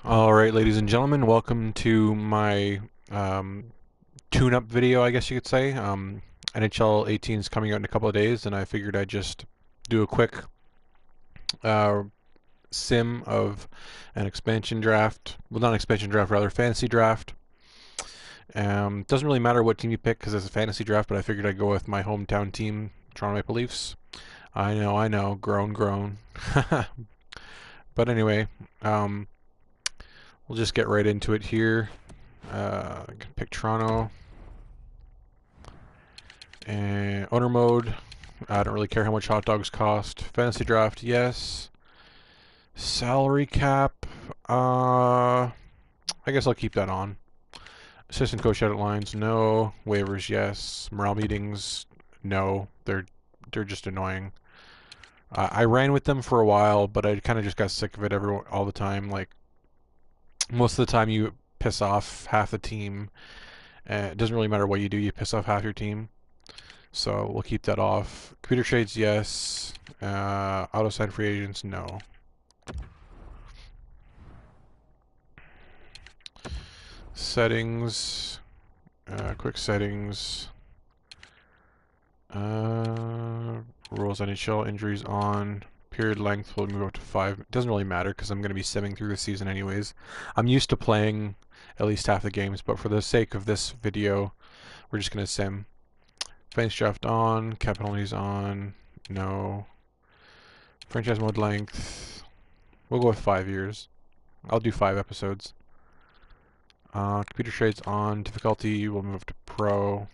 All right, ladies and gentlemen, welcome to my tune-up video, I guess you could say. NHL 18 is coming out in a couple of days, and I figured I'd just do a quick uh, sim of an expansion draft. Well, not an expansion draft, rather fantasy draft. Doesn't really matter what team you pick because it's a fantasy draft, but I figured I'd go with my hometown team, Toronto Maple Leafs. I know, groan, groan. But anyway, um, we'll just get right into it here. I can pick Toronto. And owner mode, I don't really care how much hot dogs cost. Fantasy draft, yes. Salary cap, I guess I'll keep that on. Assistant coach edit lines, no. Waivers, yes. Morale meetings, no. They're just annoying. I ran with them for a while, but I kind of just got sick of it all the time. Like most of the time, you piss off half the team. It doesn't really matter what you do; you piss off half your team. So we'll keep that off. Computer trades, yes. Auto sign free agents, no. Settings, quick settings. Rules NHL injuries on. Period length will move up to 5. It doesn't really matter because I'm going to be simming through the season anyways. I'm used to playing at least half the games, but for the sake of this video, we're just going to sim. Fence draft on. Cap penalties on. No. Franchise mode length. We'll go with 5 years. I'll do 5 episodes. Computer trades on. Difficulty, we'll move to pro.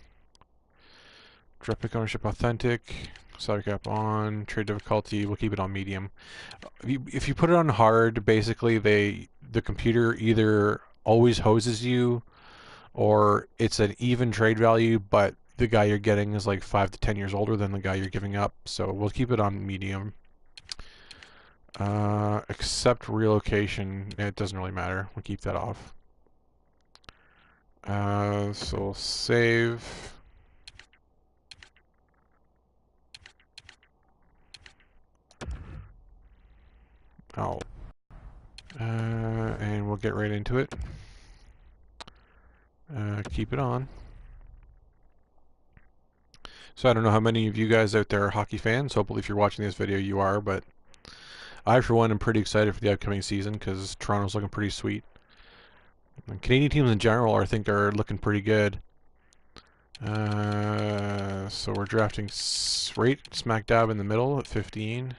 Draft pick ownership authentic. Salary cap on. Trade difficulty, we'll keep it on medium. If you put it on hard, basically the computer either always hoses you or it's an even trade value, but the guy you're getting is like 5 to 10 years older than the guy you're giving up. So we'll keep it on medium. Accept relocation. It doesn't really matter. We'll keep that off. So we'll save. Oh. And we'll get right into it. Keep it on. So I don't know how many of you guys out there are hockey fans. Hopefully if you're watching this video you are, but I for one am pretty excited for the upcoming season because Toronto's looking pretty sweet. And Canadian teams in general I think are looking pretty good. So we're drafting right smack dab in the middle at 15.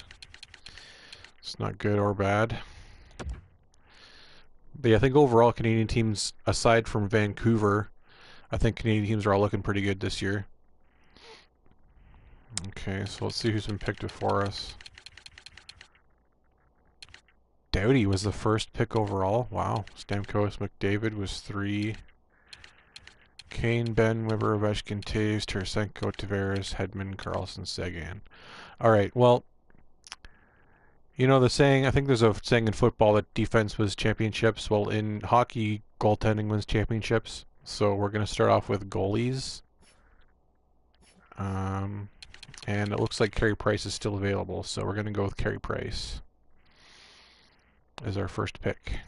It's not good or bad. But yeah, I think overall Canadian teams, aside from Vancouver, I think Canadian teams are all looking pretty good this year. Okay, so let's see who's been picked before us. Doughty was the first pick overall. Wow. Stamkos McDavid was 3. Kane, Ben, Weber, Ovechkin, Taves, Tarasenko, Tavares, Hedman, Carlson, Sagan. All right, well, you know the saying, I think there's a saying in football that defense wins championships. Well, in hockey, goaltending wins championships. So we're going to start off with goalies. And it looks like Carey Price is still available, so we're going to go with Carey Price as our first pick.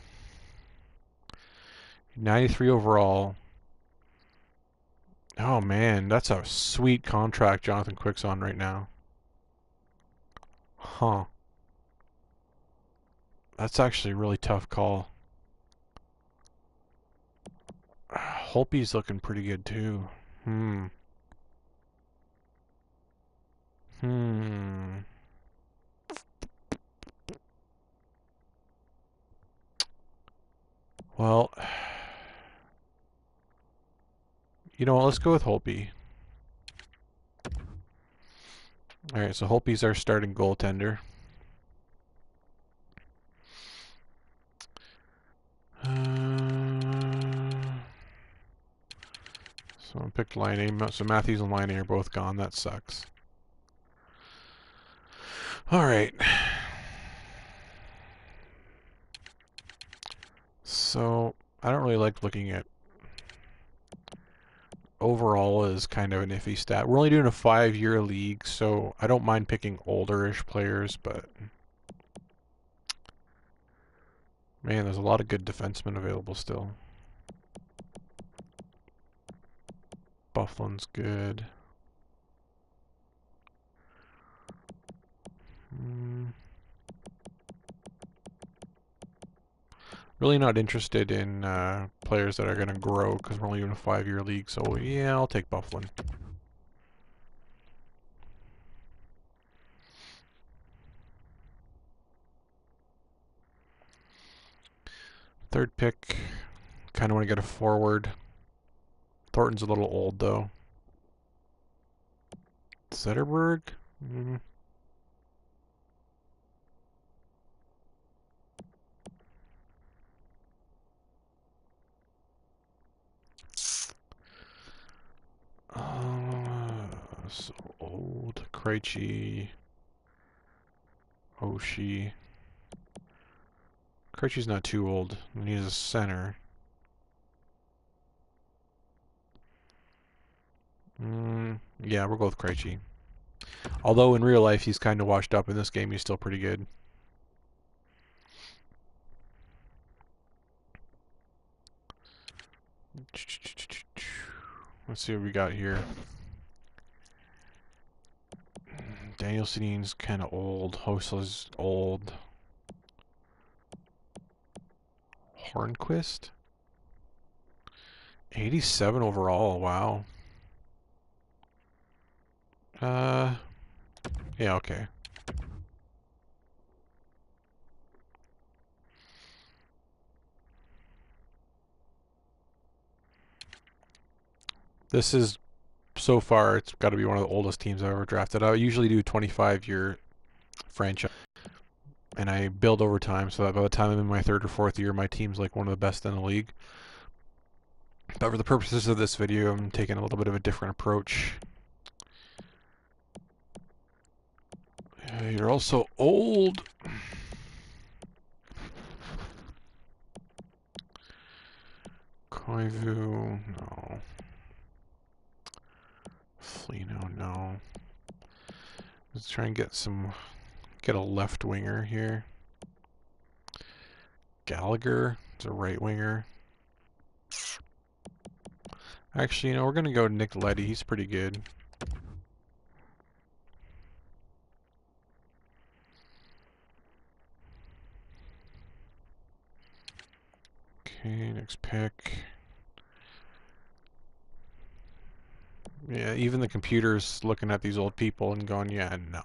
93 overall. Oh man, that's a sweet contract Jonathan Quick's on right now. Huh. That's actually a really tough call. Holtby's looking pretty good too. Hmm. Well, you know what? Let's go with Holtby. All right, so Holtby's our starting goaltender. So I picked Line A. So Matthews and Line A are both gone. That sucks. All right. So I don't really like looking at overall is kind of an iffy stat. We're only doing a 5-year league, so I don't mind picking older-ish players, but Man, there's a lot of good defensemen available still. Bufflin's good. Really not interested in players that are going to grow because we're only in a 5-year league. So yeah, I'll take Bufflin. Third pick. Kind of want to get a forward. Thornton's a little old though. Zetterberg? Mm. So old. Krejci. Oshie. Krejci's not too old. He's a center. Yeah, we'll go with Krejci. Although in real life he's kind of washed up, in this game he's still pretty good. Let's see what we got here. Daniel Sedin's kind of old. Hosla's old. Hornquist? 87 overall, wow. Yeah, okay. This is, so far, it's got to be one of the oldest teams I've ever drafted. I usually do 25-year franchise, and I build over time, so that by the time I'm in my 3rd or 4th year, my team's like one of the best in the league. But for the purposes of this video, I'm taking a little bit of a different approach. You're also old. Koivu, no. Flino, no. Let's try and get a left winger here. Gallagher is a right winger. Actually, we're going to go Nick Leddy. He's pretty good. Okay, next pick. Yeah, even the computer's looking at these old people and going, yeah, no.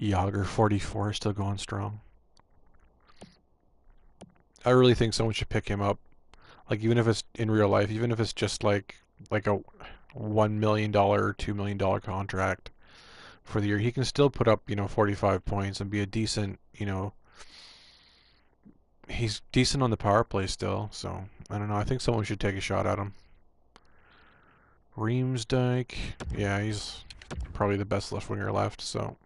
Yager 44 still going strong. I really think someone should pick him up. Like, even if it's in real life, even if it's just like a $1 million or $2 million contract for the year, he can still put up, 45 points and be a decent, he's decent on the power play still. So, I don't know. I think someone should take a shot at him. Reemsdyke. Yeah, he's probably the best left winger left, so.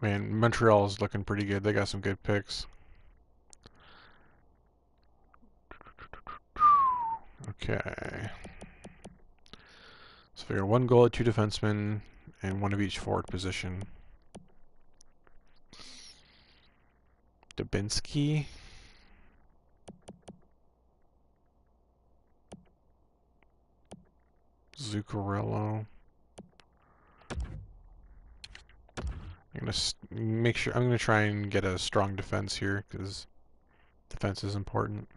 Man, Montreal's looking pretty good. They got some good picks. Okay. So figure 1 goal at 2 defensemen and 1 of each forward position. Dubinsky. Zuccarello. I'm gonna try and get a strong defense here because defense is important.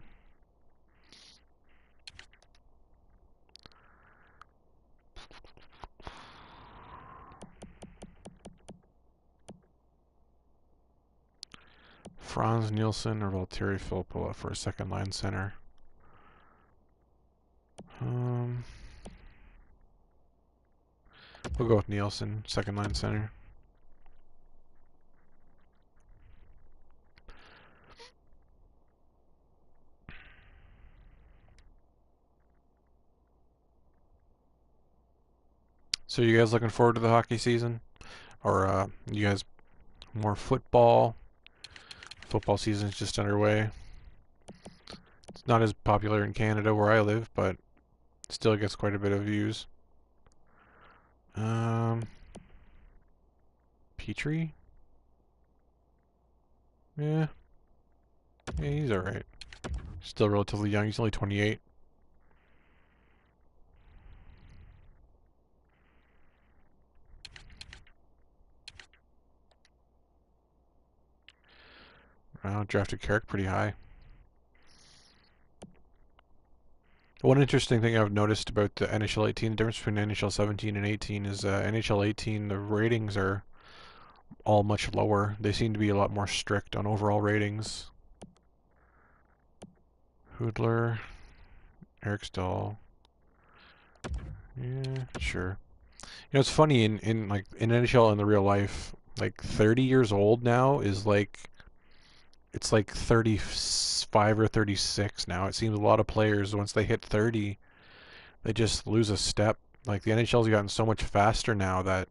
Franz Nielsen or Valtteri Filppula for a second line center. We'll go with Nielsen, second line center. So you guys looking forward to the hockey season? Or you guys more football? Football season's just underway. It's not as popular in Canada where I live, but still gets quite a bit of views. Um, Petrie? Yeah. Yeah, he's alright. Still relatively young. He's only 28. Wow, drafted Carrick pretty high. One interesting thing I've noticed about the NHL 18, the difference between NHL 17 and 18 is NHL 18, the ratings are all much lower. They seem to be a lot more strict on overall ratings. Hoodler, Eric Stahl. Yeah, sure. You know, it's funny in like in NHL in the real life, like 30 years old now is like it's like 35 or 36 now. It seems a lot of players once they hit 30, they just lose a step. Like the NHL's gotten so much faster now that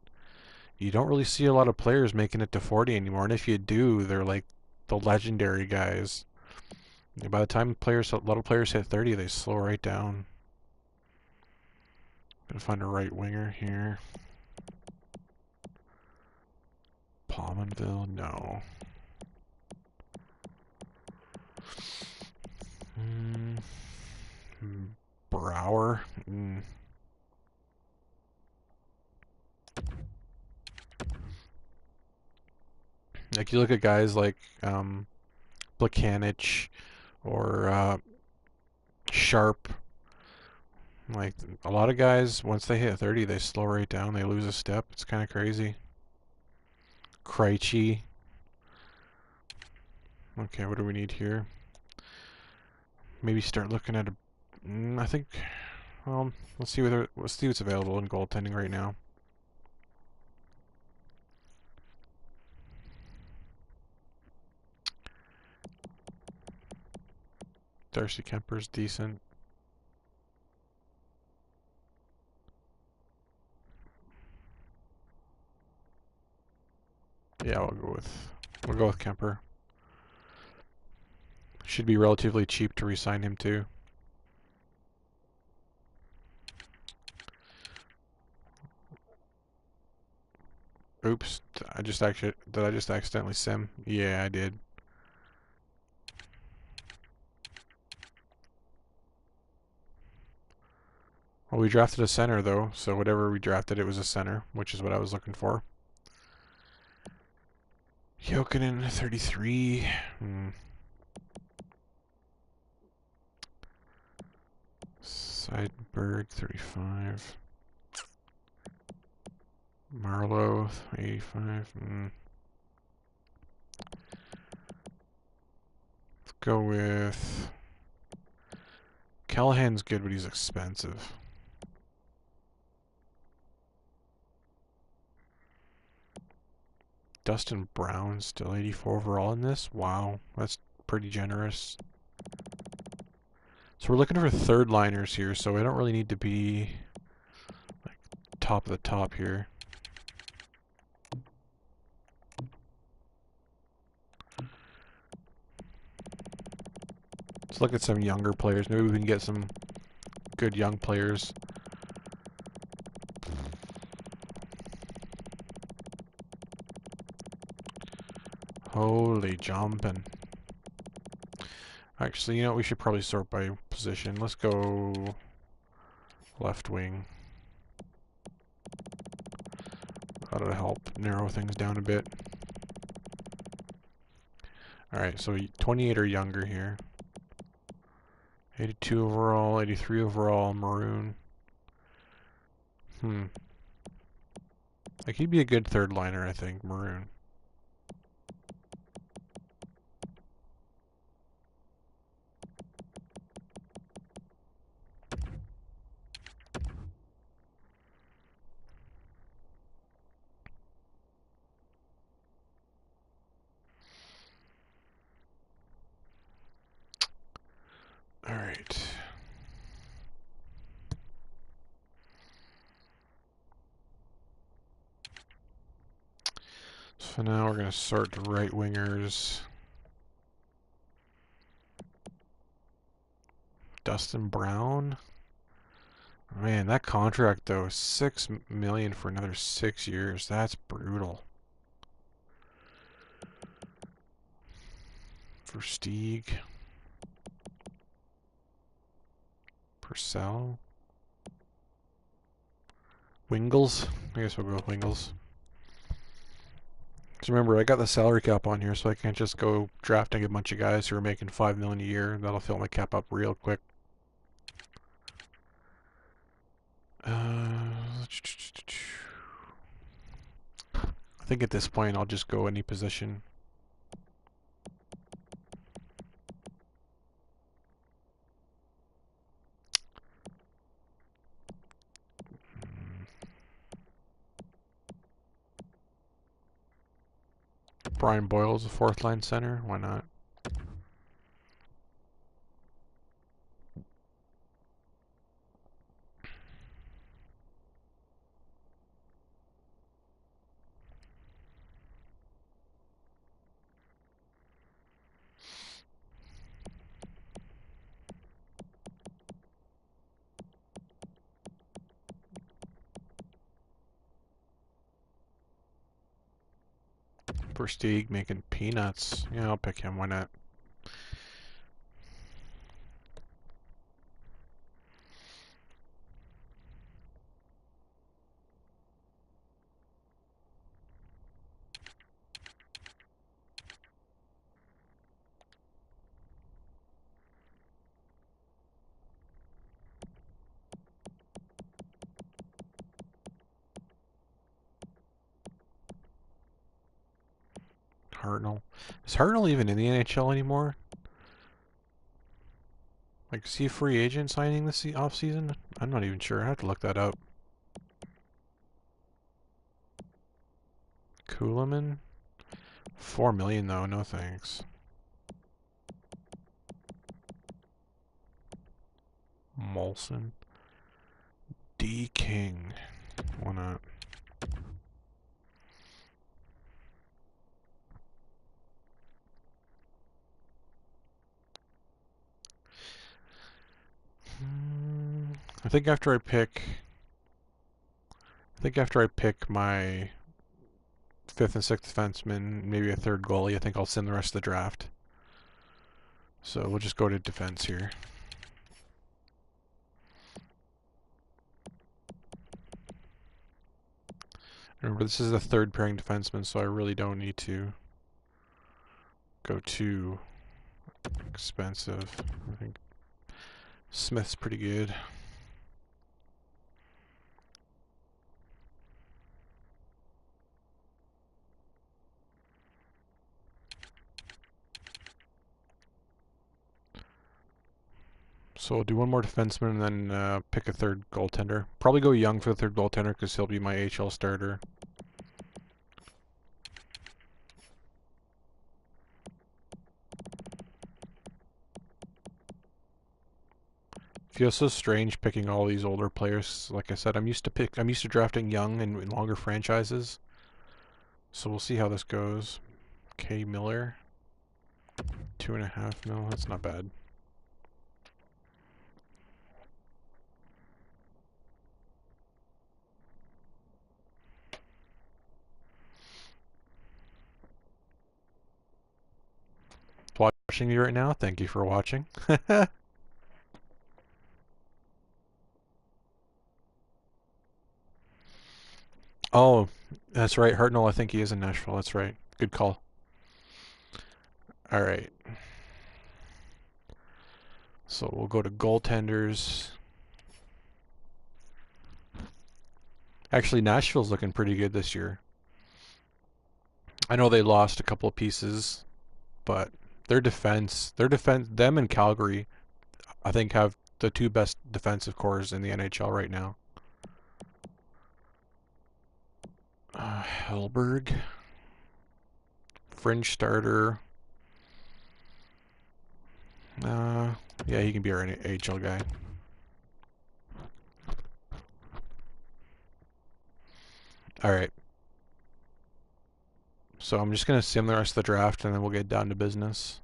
you don't really see a lot of players making it to 40 anymore. And if you do, they're like the legendary guys. By the time a lot of players hit 30, they slow right down. Gonna find a right winger here. Palmanville, no. Mm, Brower. Like you look at guys like Plekanec or Sharp. Like a lot of guys, once they hit 30, they slow right down. They lose a step. It's kind of crazy. Krejci. Okay, what do we need here? Maybe start looking at a. I think. Well, let's see what's available in goaltending right now. Darcy Kemper's decent. Yeah, we'll go with Kemper. Should be relatively cheap to re-sign him too. Oops, did I just accidentally sim? Yeah, I did. Well, we drafted a center though, so whatever we drafted, it was a center, which is what I was looking for. Jokinen, 33. Seidenberg, 35. Marlowe, 85. Let's go with... Callahan's good, but he's expensive. Dustin Brown, still 84 overall in this? Wow, that's pretty generous. So we're looking for third liners here, so we don't really need to be like top of the top here. Let's look at some younger players. Maybe we can get some good young players. Holy jumping. Actually, you know, we should probably sort by position. Let's go left wing. That'll help narrow things down a bit. Alright, so 28 or younger here. 82 overall, 83 overall, maroon. Like, he'd be a good third liner, I think, maroon. Alright. So now we're going to sort the right wingers. Dustin Brown. Man, that contract though, 6 million for another 6 years. That's brutal. For Stieg, Purcell, Wingles. I guess we'll go with Wingles. Because remember, I got the salary cap on here, so I can't just go drafting a bunch of guys who are making 5 million a year. That'll fill my cap up real quick. I think at this point I'll just go any position. Brian Boyle's a fourth line center. Why not? Versteeg making peanuts. Yeah, I'll pick him. Why not? Hartnell. Is Hartnell even in the NHL anymore? Like, is he a free agent signing this off season? I'm not even sure. I have to look that up. Kuhlman? 4 million though. No thanks. Molson. D King. Why not? I think after I pick my fifth and sixth defenseman, maybe a third goalie, I think I'll send the rest of the draft. So we'll just go to defense here. Remember, this is a third pairing defenseman, so I really don't need to go too expensive. I think Smith's pretty good. So we'll do one more defenseman and then pick a third goaltender. Probably go Young for the third goaltender because he'll be my HL starter. Feels so strange picking all these older players. Like I said, I'm used to drafting young and in longer franchises. So we'll see how this goes. K Miller, 2.5 mil. That's not bad. Watching me right now. Thank you for watching. Oh, that's right. Hartnell, I think he is in Nashville. That's right. Good call. All right. So we'll go to goaltenders. Actually, Nashville's looking pretty good this year. I know they lost a couple of pieces, but them and Calgary, I think have the two best defensive cores in the NHL right now. Hellberg, fringe starter. Yeah, he can be our AHL guy. All right. So I'm just gonna sim the rest of the draft, and then we'll get down to business.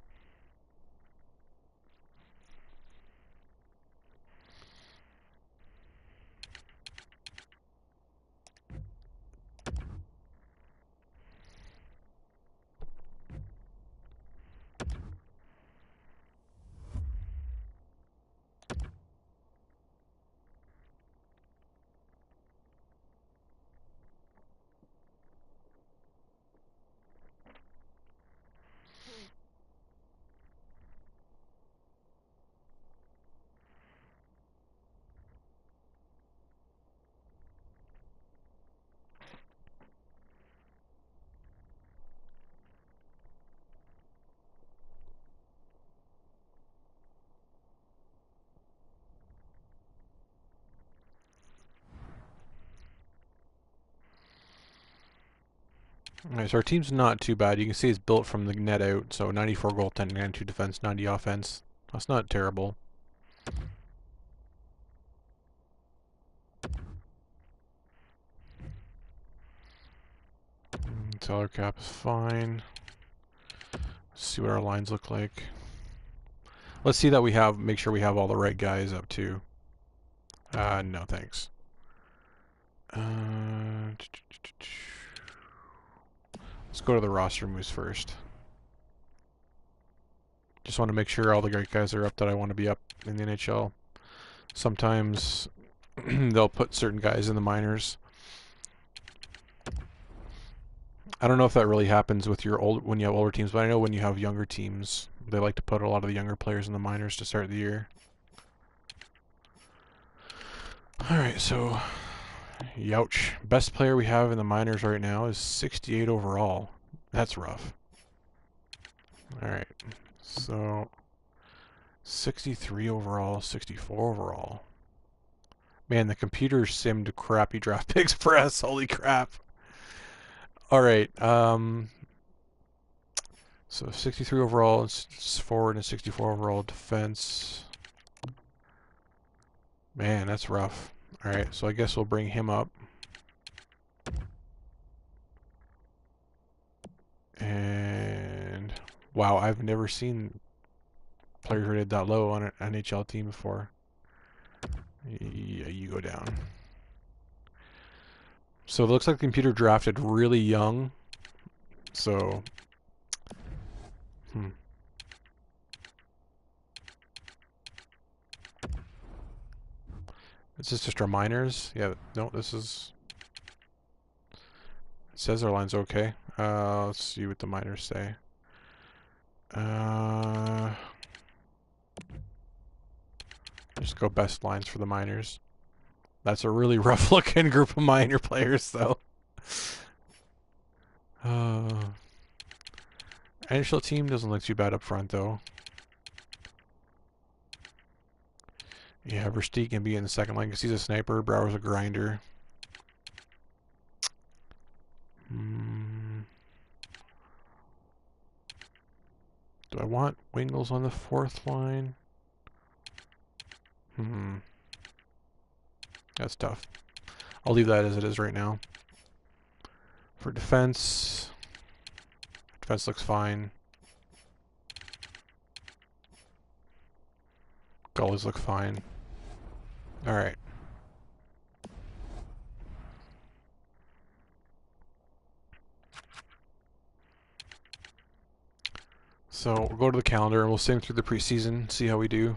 Alright, so our team's not too bad. You can see it's built from the net out, so 94 goaltending, 92 defense, 90 offense. That's not terrible. Salary cap is fine. Let's see what our lines look like. Let's see that we have, make sure we have all the right guys up too. No thanks. Let's go to the roster moves first. Just want to make sure all the great guys are up that I want to be up in the NHL. Sometimes they'll put certain guys in the minors. I don't know if that really happens with your when you have older teams, but I know when you have younger teams, they like to put a lot of the younger players in the minors to start the year. Alright, so youch. Best player we have in the minors right now is 68 overall. That's rough. Alright, so 63 overall, 64 overall. Man, the computer simmed crappy draft picks for us. Holy crap. Alright, so 63 overall is forward and 64 overall defense. Man, that's rough. Alright, so I guess we'll bring him up. And wow, I've never seen players rated that low on an NHL team before. Yeah, you go down. So it looks like the computer drafted really young. So, Is this just our minors? Yeah, no, this is... It says our line's okay. Let's see what the minors say. Just go best lines for the minors. That's a really rough looking group of minor players though. NHL team doesn't look too bad up front though. Yeah, Versteeg can be in the second line because he's a sniper. Brower's a grinder. Do I want Wingles on the fourth line? That's tough. I'll leave that as it is right now. For defense, defense looks fine. Goalies look fine. Alright. So we'll go to the calendar and we'll sim through the preseason, see how we do.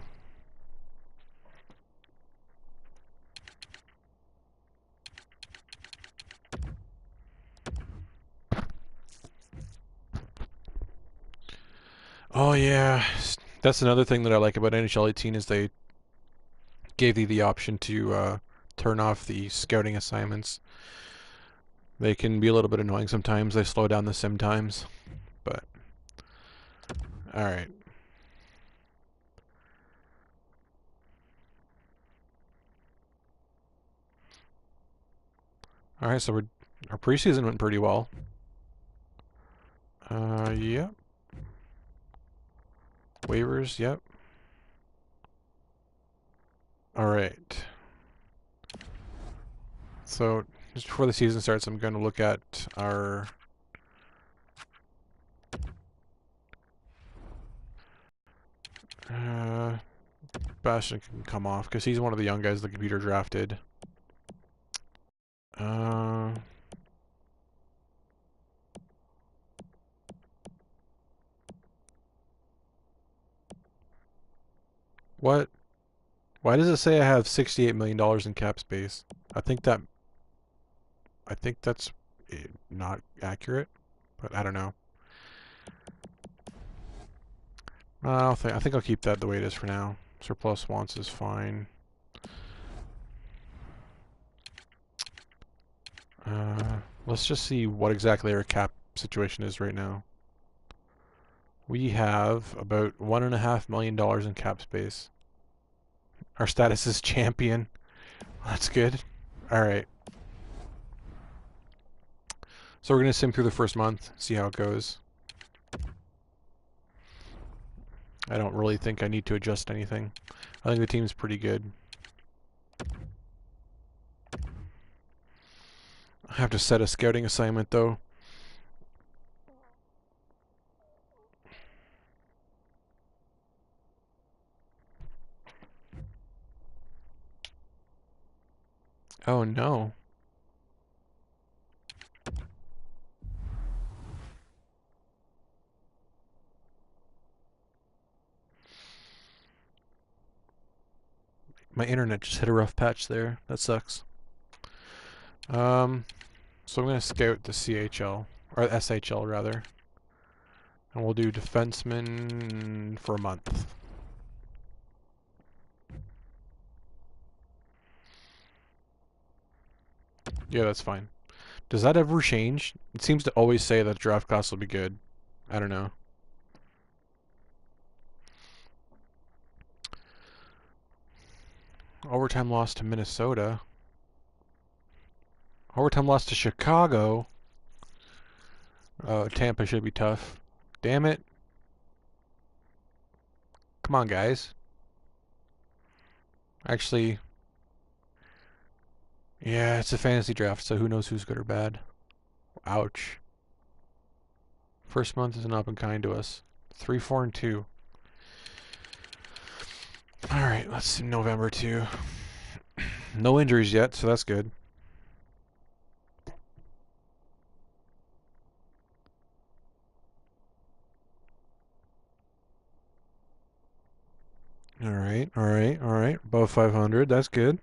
Oh yeah, that's another thing that I like about NHL 18 is they gave you the option to turn off the scouting assignments. They can be a little bit annoying sometimes. They slow down the sim times, but all right. All right, so our preseason went pretty well. Yep. Waivers, yep. All right. So just before the season starts, I'm going to look at our Bastion can come off because he's one of the young guys the computer drafted. What? Why does it say I have $68 million in cap space? I think that's not accurate, but I don't know. I think I'll keep that the way it is for now. Surplus wants is fine. Let's just see what exactly our cap situation is right now. We have about $1.5 million in cap space. Our status is champion. That's good. All right. So we're going to sim through the first month, see how it goes. I don't really think I need to adjust anything. I think the team's pretty good. I have to set a scouting assignment though. Oh no. My internet just hit a rough patch there. That sucks. So I'm going to scout the CHL, or SHL rather. And we'll do defenseman for a month. Yeah, that's fine. Does that ever change? It seems to always say that draft class will be good. I don't know. Overtime loss to Minnesota. Overtime loss to Chicago. Tampa should be tough. Damn it. Come on, guys. Actually, yeah, it's a fantasy draft, so who knows who's good or bad. Ouch. First month has not been kind to us. 3, 4, and 2. Alright, let's see November 2. No injuries yet, so that's good. Alright. Above 500, that's good.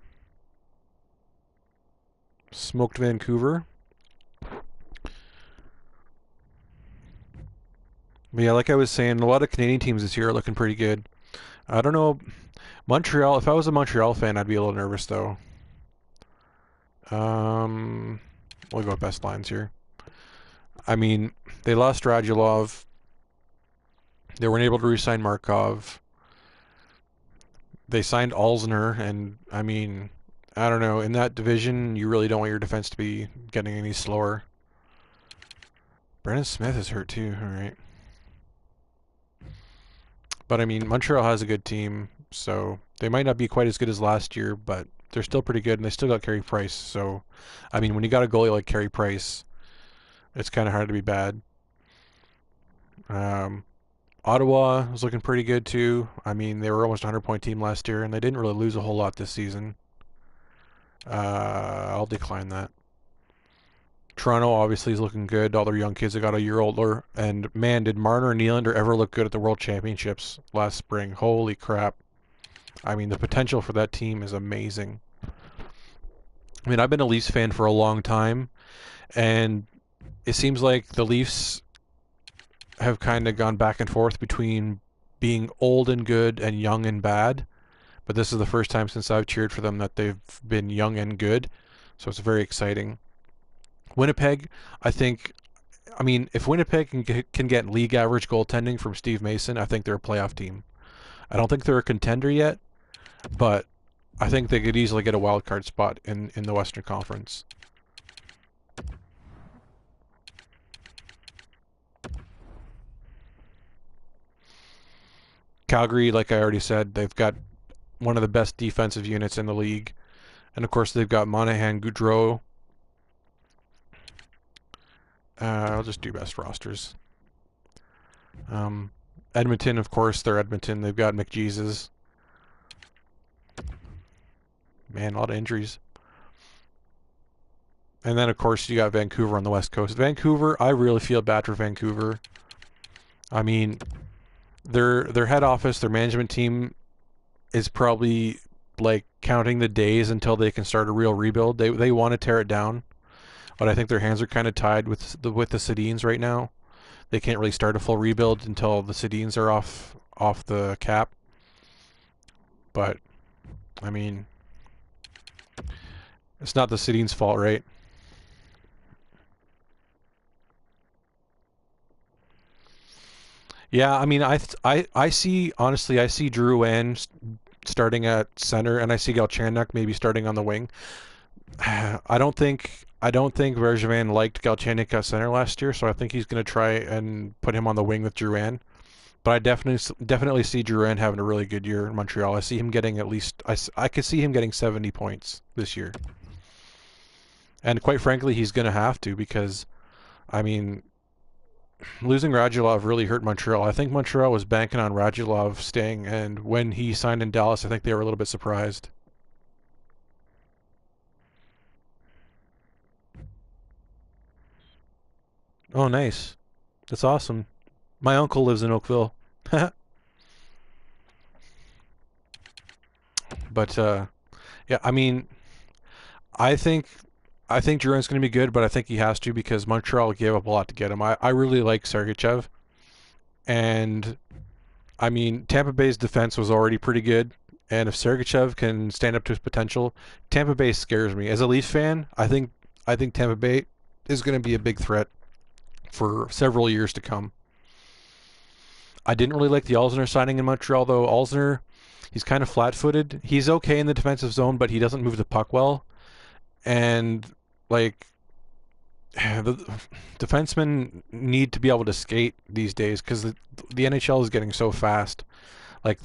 Smoked Vancouver. But yeah, like I was saying, a lot of Canadian teams this year are looking pretty good. I don't know. Montreal, if I was a Montreal fan, I'd be a little nervous though. We'll go with best lines here. I mean, they lost Radulov. They weren't able to re-sign Markov. They signed Alzner, and I mean, I don't know. In that division, you really don't want your defense to be getting any slower. Brendan Smith is hurt too. All right. But I mean, Montreal has a good team, so they might not be quite as good as last year, but they're still pretty good, and they still got Carey Price. So, I mean, when you got a goalie like Carey Price, it's kind of hard to be bad. Ottawa was looking pretty good too. I mean, they were almost a 100-point team last year, and they didn't really lose a whole lot this season. I'll decline that. Toronto obviously is looking good. All their young kids that got a year older. And man, did Marner and Nylander ever look good at the World Championships last spring? Holy crap. I mean, the potential for that team is amazing. I mean, I've been a Leafs fan for a long time, and it seems like the Leafs have kind of gone back and forth between being old and good and young and bad. But this is the first time since I've cheered for them that they've been young and good. So it's very exciting. Winnipeg, I mean, if Winnipeg can get league average goaltending from Steve Mason, I think they're a playoff team. I don't think they're a contender yet, but I think they could easily get a wild card spot in the Western Conference. Calgary, like I already said, they've got one of the best defensive units in the league. And of course, they've got Monahan, Goudreau. I'll just do best rosters. Edmonton, of course, they're Edmonton. They've got McJesus. Man, a lot of injuries. And then, of course, you got Vancouver on the West Coast. Vancouver, I really feel bad for Vancouver. I mean, their head office, their management team is probably like counting the days until they can start a real rebuild. They want to tear it down, but I think their hands are kind of tied with the Sedins right now. They can't really start a full rebuild until the Sedins are off the cap. But I mean, it's not the Sedins' fault, right? Yeah, I mean, I see, honestly, I see Drew Wan starting at center, and I see Galchenyuk maybe starting on the wing. I don't think I don't think Bergevin liked Galchenyuk at center last year, so I think he's going to try and put him on the wing with Drouin. But I definitely see Drouin having a really good year in Montreal. I see him getting at least I could see him getting 70 points this year. And quite frankly, he's going to have to because I mean, losing Radulov really hurt Montreal. I think Montreal was banking on Radulov staying, and when he signed in Dallas, I think they were a little bit surprised. Oh, nice. That's awesome. My uncle lives in Oakville. But yeah, I mean, I think I think Duran's going to be good, but I think he has to because Montreal gave up a lot to get him. I really like Sergachev, and I mean Tampa Bay's defense was already pretty good, and if Sergachev can stand up to his potential, Tampa Bay scares me. As a Leafs fan, I think Tampa Bay is going to be a big threat for several years to come. I didn't really like the Alzner signing in Montreal though. Alzner, he's kind of flat-footed. He's okay in the defensive zone, but he doesn't move the puck well. And like the defensemen need to be able to skate these days because the NHL is getting so fast. Like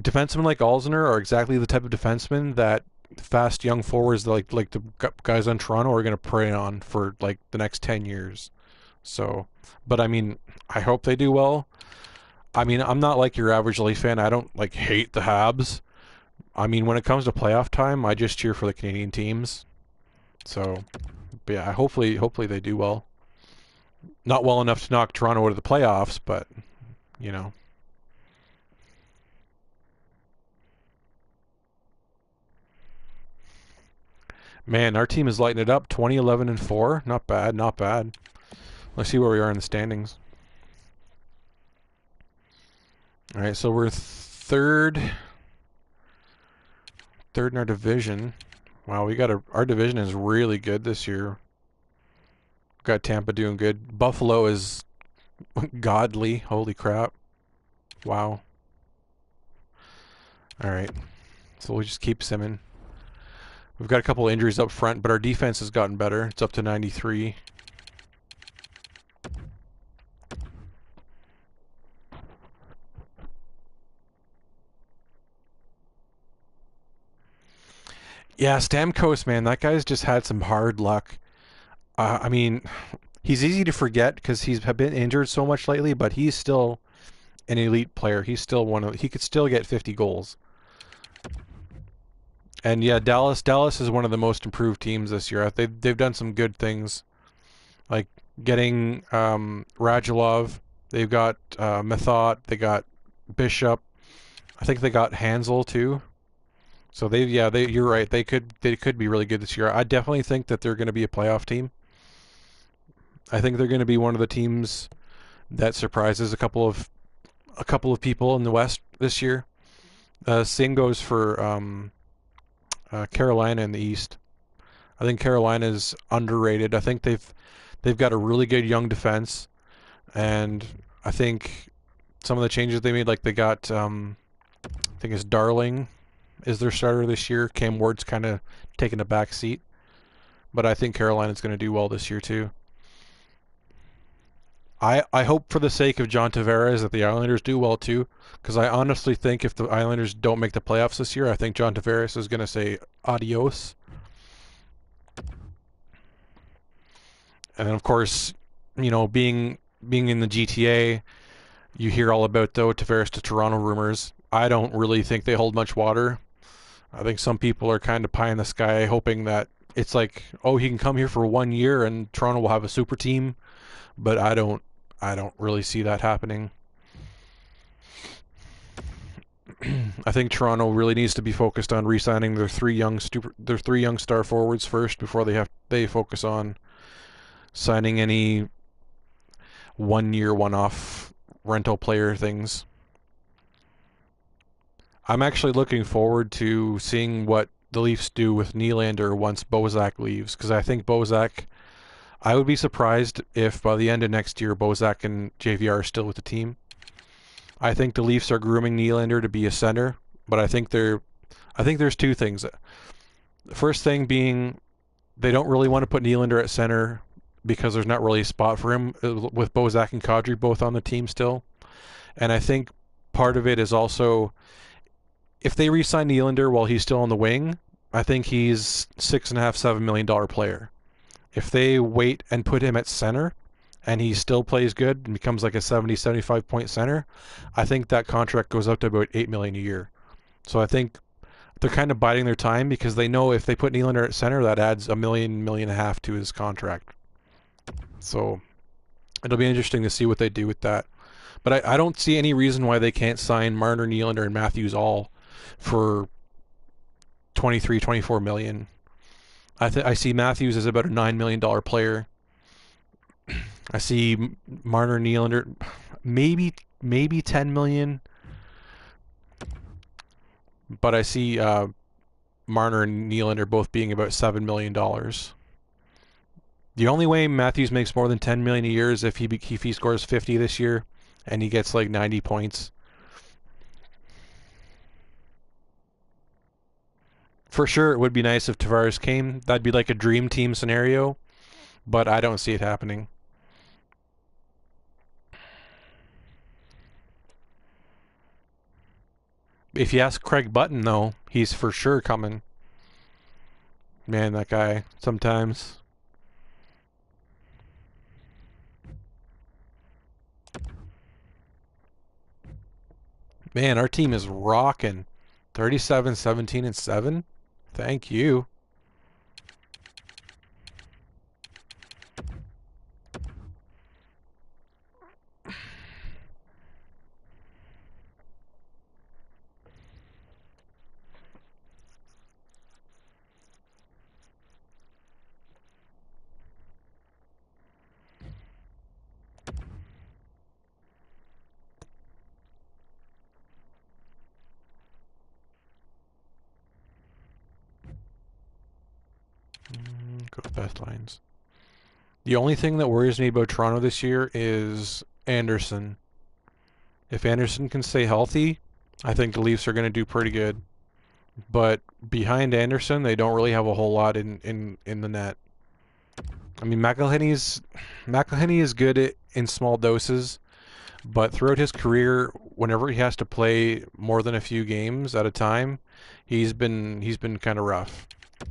defensemen like Alzner are exactly the type of defenseman that fast young forwards like the guys on Toronto are going to prey on for like the next 10 years. So, but I mean, I hope they do well. I mean, I'm not like your average Leaf fan. I don't like hate the Habs. I mean, when it comes to playoff time, I just cheer for the Canadian teams. So, but yeah, hopefully they do well. Not well enough to knock Toronto out of the playoffs, but you know, man, our team is lighting it up. 20, 11, and 4. Not bad, not bad. Let's see where we are in the standings. All right, so we're third in our division. Wow, our division is really good this year. Got Tampa doing good. Buffalo is godly. Holy crap. Wow. All right. So we'll just keep simming. We've got a couple of injuries up front, but our defense has gotten better. It's up to 93. Yeah, Stamkos, man, that guy's just had some hard luck. I mean, he's easy to forget because he's been injured so much lately, but he's still an elite player. He's still he could still get 50 goals. And yeah, Dallas is one of the most improved teams this year. They've done some good things, like getting Radulov. They've got Method. They got Bishop. I think they got Hansel too. So you're right. They could be really good this year. I definitely think that they're going to be a playoff team. I think they're going to be one of the teams that surprises a couple of people in the West this year. Same goes for Carolina in the East. I think Carolina is underrated. I think they've got a really good young defense, and I think some of the changes they made, like they got I think it's Darling is their starter this year. Cam Ward's kind of taking a back seat, but I think Carolina's going to do well this year too. I hope for the sake of John Tavares that the Islanders do well too, because I honestly think if the Islanders don't make the playoffs this year, I think John Tavares is going to say adios. And then of course, being in the GTA, you hear all about the Tavares to Toronto rumors. I don't really think they hold much water. I think some people are kind of pie in the sky, hoping that it's like, oh, he can come here for 1 year and Toronto will have a super team. But I don't really see that happening. I think Toronto really needs to be focused on re-signing their three young star forwards first before they focus on signing any 1 year one-off rental player things. I'm actually looking forward to seeing what the Leafs do with Nylander once Bozak leaves, because I would be surprised if by the end of next year Bozak and JVR are still with the team. I think the Leafs are grooming Nylander to be a center, but I think there's two things. The first thing being They don't really want to put Nylander at center because there's not really a spot for him with Bozak and Kadri both on the team still. And I think part of it is also if they re-sign Nylander while he's still on the wing, I think he's $6.5, $7 million player. If they wait and put him at center and he still plays good and becomes like a 70, 75 point center, I think that contract goes up to about $8 million a year. So I think they're kind of biding their time because they know if they put Nylander at center, that adds $1 million, $1.5 million to his contract. So it'll be interesting to see what they do with that. But I don't see any reason why they can't sign Marner, Nylander, and Matthews all for 23, 24 million. I see Matthews as about a $9 million player. I see Marner, Nylander, maybe 10 million, but I see Marner and Nylander both being about $7 million. The only way Matthews makes more than 10 million a year is if he scores 50 this year and he gets like 90 points. For sure, it would be nice if Tavares came. That'd be like a dream team scenario, but I don't see it happening. If you ask Craig Button, though, he's for sure coming. Man, that guy, sometimes. Man, our team is rocking. 37, 17, and 7. Thank you. Go to best lines. The only thing that worries me about Toronto this year is Anderson. If Anderson can stay healthy, I think the Leafs are going to do pretty good. But behind Anderson, they don't really have a whole lot in the net. I mean, McElhinney is good in small doses, but throughout his career, whenever he has to play more than a few games at a time, he's been kind of rough.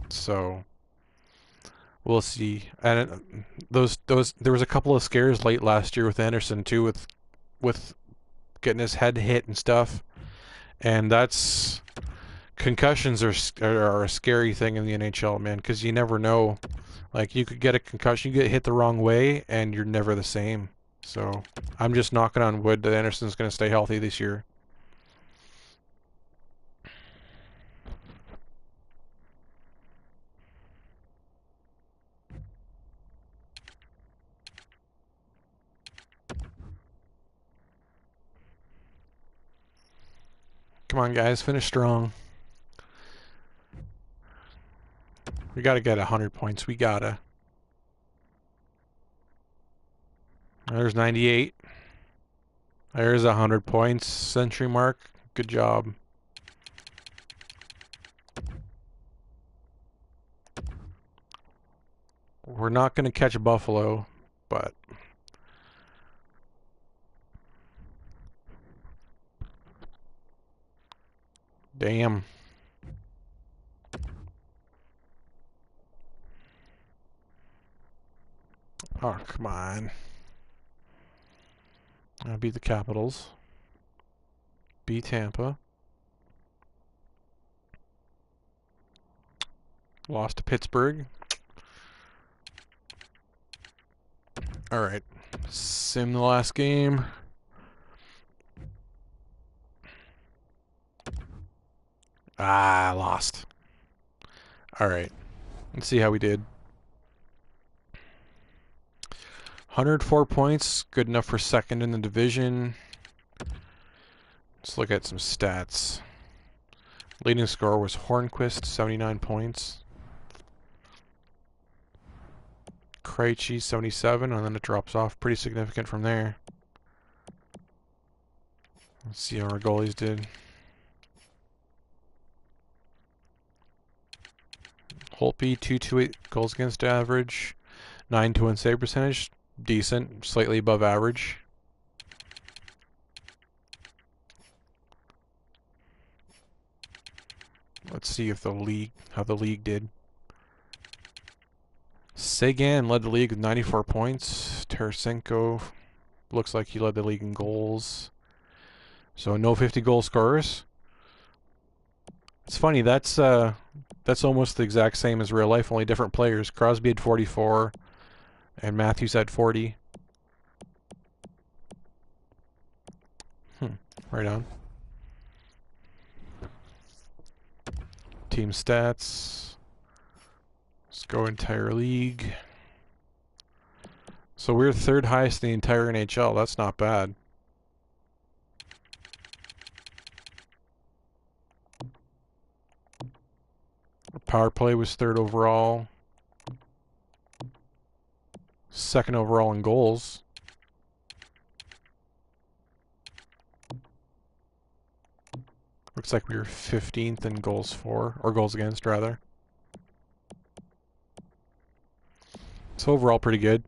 So we'll see. And those there was a couple of scares late last year with Anderson too, with getting his head hit and stuff. And that's concussions are a scary thing in the NHL, man, because you never know. Like you could get a concussion, you get hit the wrong way, and you're never the same. So I'm just knocking on wood that Anderson's going to stay healthy this year. Come on, guys, finish strong. We got to get 100 points. We gotta. There's 98. There's 100 points. Century mark. Good job. We're not going to catch Buffalo, but damn. Oh, come on. I'll beat the Capitals. Beat Tampa. Lost to Pittsburgh. Alright. Sim the last game. Ah, lost. Alright. Let's see how we did. 104 points. Good enough for second in the division. Let's look at some stats. Leading scorer was Hornquist, 79 points. Krejci, 77, and then it drops off pretty significant from there. Let's see how our goalies did. Holtby, 228 goals against average, 9-1 save percentage, decent, slightly above average. Let's see if how the league did. Sagan led the league with 94 points. Tarasenko looks like he led the league in goals. So no 50 goal scorers. It's funny, that's almost the exact same as real life, only different players. Crosby had 44 and Matthews had 40. Right on. Team stats. Let's go entire league. So we're third highest in the entire NHL. That's not bad. Our power play was third overall. Second overall in goals. Looks like we were 15th in goals for, or goals against rather. So overall pretty good.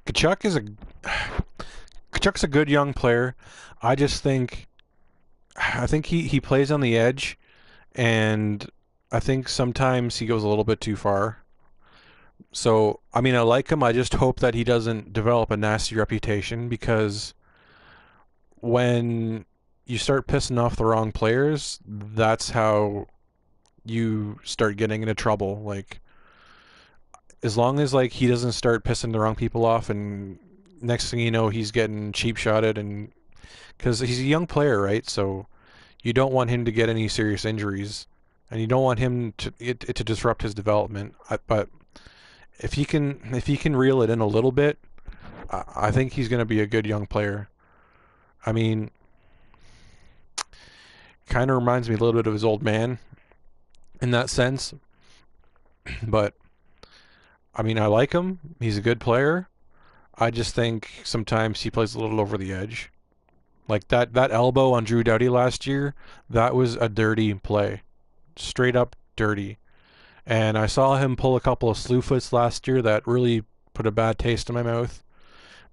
Kachuk's a good young player. I think he plays on the edge, and I think sometimes he goes a little bit too far. So, I mean, I like him. I just hope that he doesn't develop a nasty reputation, because when you start pissing off the wrong players, that's how you start getting into trouble. Like, as long as like he doesn't start pissing the wrong people off, and next thing you know, he's getting cheap shotted, and because he's a young player, right? So you don't want him to get any serious injuries, and you don't want him to disrupt his development. But if he can reel it in a little bit, I think he's going to be a good young player. I mean, kind of reminds me a little bit of his old man in that sense. But I mean, I like him. He's a good player. I just think sometimes he plays a little over the edge. Like that elbow on Drew Doughty last year, that was a dirty play. Straight up dirty. And I saw him pull a couple of slew foots last year that really put a bad taste in my mouth.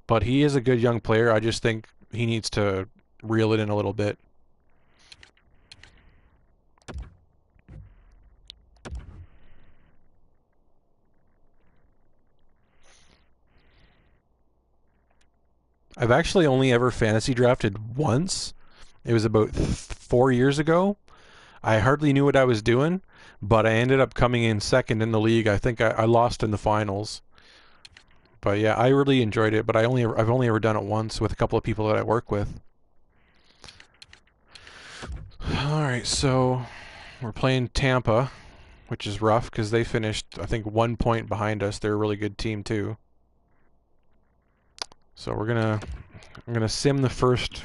But he is a good young player. I just think he needs to reel it in a little bit. I've actually only ever fantasy drafted once. It was about 4 years ago. I hardly knew what I was doing, but I ended up coming in second in the league. I think I lost in the finals. But yeah, I really enjoyed it, but I've only ever done it once with a couple of people that I work with. Alright, so we're playing Tampa, which is rough because they finished, I think, 1 point behind us. They're a really good team too. So I'm gonna sim the first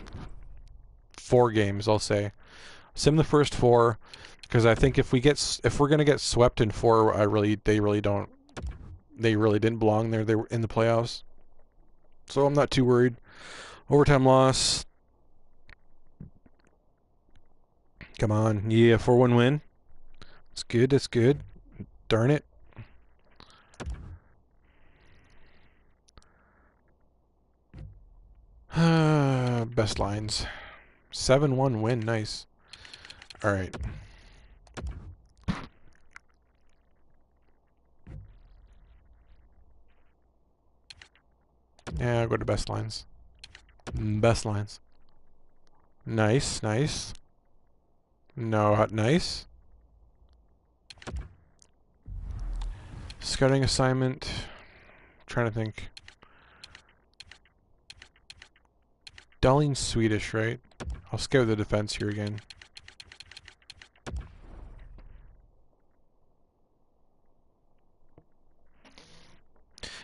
4 games, I'll say. Sim the first 4, because I think if we're gonna get swept in 4, they really didn't belong there. They were in the playoffs, so I'm not too worried. Overtime loss. Come on, yeah, 4-1 win. It's good. It's good. Darn it. Best lines. 7-1 win. Nice. All right. Yeah, I'll go to best lines. Best lines. Nice, nice. No, nice. Scouting assignment. Trying to think. Darlene's Swedish, right? I'll scout the defense here again.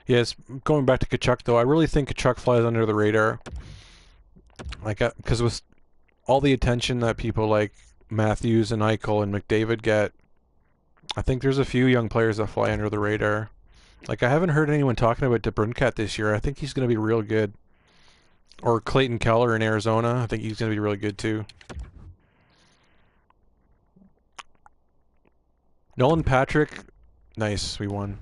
Yes, going back to Kachuk though, I really think Kachuk flies under the radar. Like, because with all the attention that people like Matthews and Eichel and McDavid get, I think there's a few young players that fly under the radar. Like, I haven't heard anyone talking about DeBrincat this year. I think he's going to be real good. Or Clayton Keller in Arizona. I think he's going to be really good too. Nolan Patrick. Nice, we won.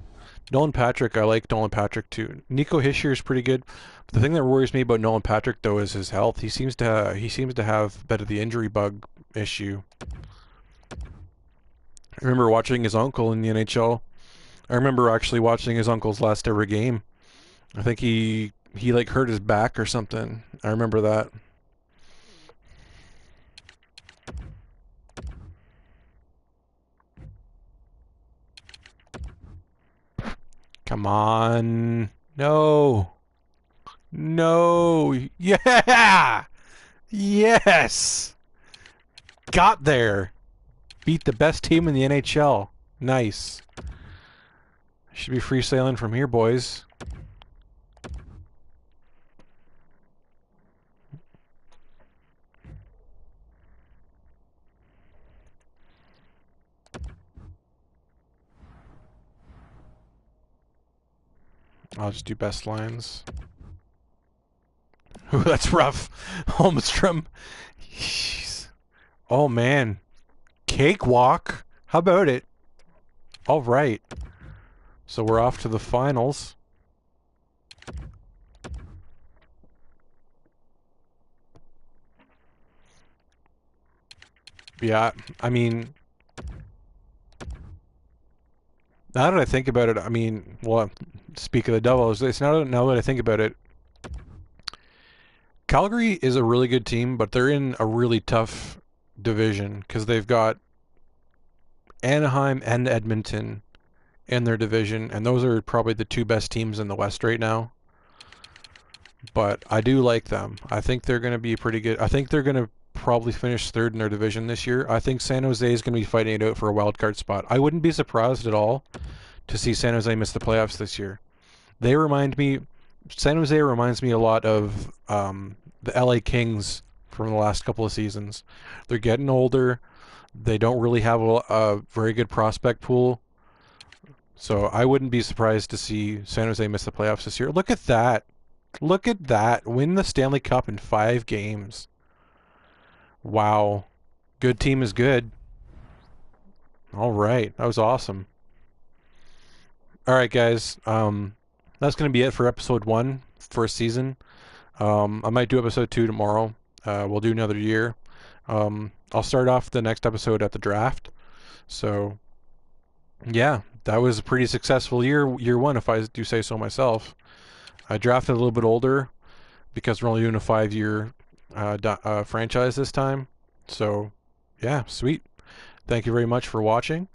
Nolan Patrick, I like Nolan Patrick too. Nico Hischier is pretty good. But the thing that worries me about Nolan Patrick though is his health. He seems to have a bit of the injury bug issue. I remember watching his uncle in the NHL. I remember actually watching his uncle's last ever game. I think he like hurt his back or something. I remember that. Come on. No. No. Yeah. Yes. Got there. Beat the best team in the NHL. Nice. Should be free sailing from here, boys. I'll just do best lines. Ooh, that's rough. Holmstrom. Jeez. Oh, man. Cakewalk. How about it? All right. So we're off to the finals. Yeah, I mean, now that I think about it, I mean, well, speak of the Devils, it's now that I think about it, Calgary is a really good team, but they're in a really tough division because they've got Anaheim and Edmonton in their division, and those are probably the two best teams in the West right now. But I do like them. I think they're going to be pretty good. I think they're going to probably finish third in their division this year. I think San Jose is going to be fighting it out for a wild card spot. I wouldn't be surprised at all to see San Jose miss the playoffs this year. San Jose reminds me a lot of the LA Kings from the last couple of seasons. They're getting older. They don't really have a very good prospect pool. So I wouldn't be surprised to see San Jose miss the playoffs this year. Look at that. Look at that. Win the Stanley Cup in 5 games. Wow. Good team is good. All right. That was awesome. All right, guys. That's going to be it for episode 1 for a season. I might do episode 2 tomorrow. We'll do another year. I'll start off the next episode at the draft. So, yeah, that was a pretty successful year 1, if I do say so myself. I drafted a little bit older because we're only doing a 5-year franchise this time. So, yeah, sweet. Thank you very much for watching.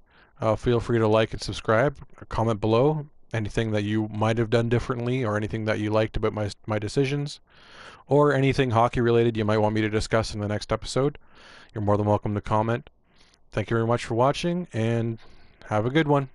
Feel free to like and subscribe. Comment below anything that you might have done differently or anything that you liked about my decisions or anything hockey related you might want me to discuss in the next episode. You're more than welcome to comment. Thank you very much for watching and have a good one.